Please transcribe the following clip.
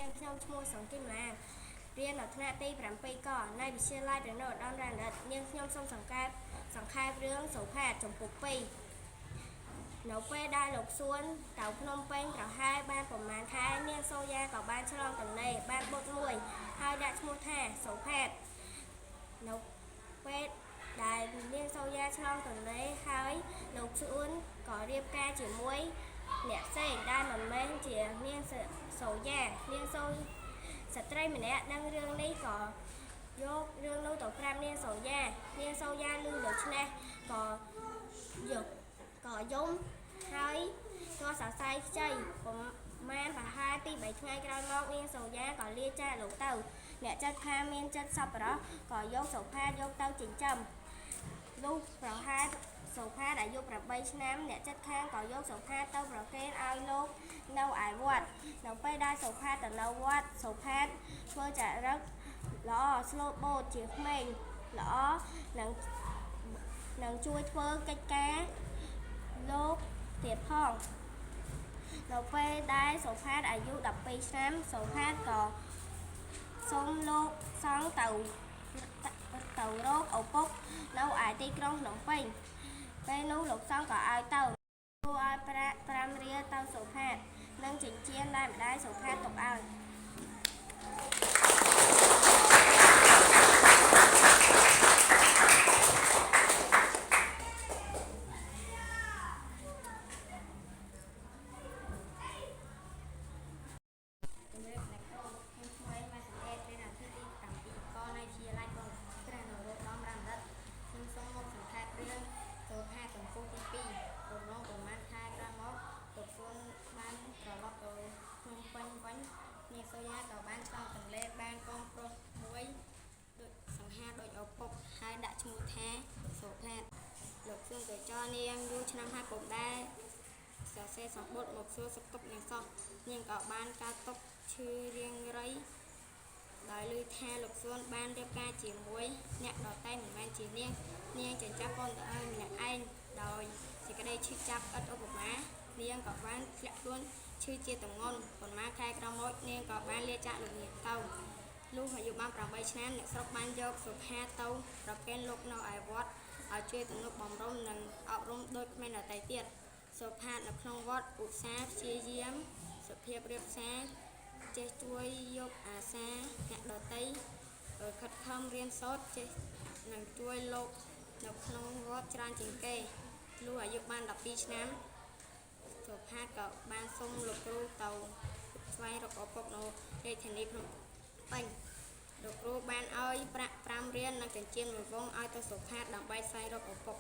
នាងខ្ញុំឈ្មោះសង្គមណារៀននៅថ្នាក់ទី7កនៅវិទ្យាល័យព្រះនរោត្តមរណរដ្ឋនាងខ្ញុំសូមសង្ខេបរឿងសុផាតចំពុក2នៅពេលដែលលោកសួនទៅភ្នំពេញប្រហែលបានប្រមាណខែនាងសូយ៉ាក៏បានឆ្លងទន្លេបានបុតមួយហើយដាក់ឈ្មោះថាសុផាតនៅពេលដែលនាងសូយ៉ាឆ្លងទន្លេហើយលោកសួនក៏រៀបការជាមួយអ្នកផ្សេងដែលមិនមែនជានាងសូយ៉ានាងសូស្ត្រីម្នាក់ដឹងរឿងនេះក៏យករឿងនោះទៅប្រាប់នាងសូយ៉ាឮដូច្នេះក៏យំហើយក៏សរសៃខ្ចីប្រមាណប្រហែលពី3ថ្ងៃក្រោយមកនាងសូយ៉ាក៏លាចាកលោកទៅអ្នកចិត្តថាមានចិត្តសប្បុរសក៏យកសុផាតយកទៅចិញ្ចឹមលុះប្រហែលសុផាតអាយុ8ឆ្នាំអ្នកចិត្តខាងក៏យកសុផាតទៅប្រគេនឲ្យលោកនៅឯវត្តនៅពេលដែលសុផាតទៅនៅវត្តសុផាតធ្វើចរិតល្អស្លូតបូតជាក្មេងល្អនឹងជួយធ្វើកិច្ចការលោកទៀតផងនៅពេលដែលសុផាតអាយុ12ឆ្នាំសុផាតក៏សូមលោកសង្ឃទៅរកឪពុកនៅឯទីក្រុងភ្នំពេញពេលនោះលោកសង្ឃក៏ឲ្យទៅឲ្យប្រាក់5រៀលទៅសុផាតនិងចិញ្ចៀនដែលម្ដាយសុផាតទុកឲ្យនាងសូយ៉ាក៏បានឆ្លងទន្លេបានកូនប្រុសមួយដូចសង្ហាដូចឪពុកហើយដាក់ឈ្មោះថាសុផាតលោកសួនទៅចរនាងយូរឆ្នាំហើយពុំដែរសរសេរសម្បត្តិមកសួរសុខទុក្ខនាងសោះនាងក៏បានកើតទុក្ខឈឺរៀងរៃដោយឮថាលោកសួនបានរៀបការជាមួយអ្នកដទៃមិនមែនជានាងចិញ្ចឹមកូនទៅឲ្យម្នាក់ឯងដោយសេចក្តីឈឺចាប់ឥតឧបមានាងក៏បានធ្លាក់ខ្លួនឈឺជាទម្ងន់ប៉ុន្មានខែក្រោយមកនាងក៏បានលាចាកលោកនាងទៅលុះអាយុបាន8ឆ្នាំអ្នកស្រុកបានយកសុផាតទៅប្រគេនលោកនៅឯវត្តឲ្យជួយទំនុកបំរុងនិងអប់រំដូចក្មេងដទៃទៀតសុផាតនៅក្នុងវត្តឧស្សាហ៍ព្យាយាមសុភាពរៀបសារចេះជួយយកអាសាអ្នកដទៃខិតខំរៀនសូត្រចេះនឹងជួយលោកនៅក្នុងវត្តច្រើនជាងគេលុះអាយុបាន12ឆ្នាំសុផាតក៏បានសុំលោកគ្រូទៅស្វែងរកឪពុកនៅរាជធានីភ្នំពេញលោកគ្រូបានឲ្យប្រាក់5រៀលនិងចិញ្ចៀនមួយវង់ឲ្យទៅសុផាតដើម្បីស្វែងរកឪពុក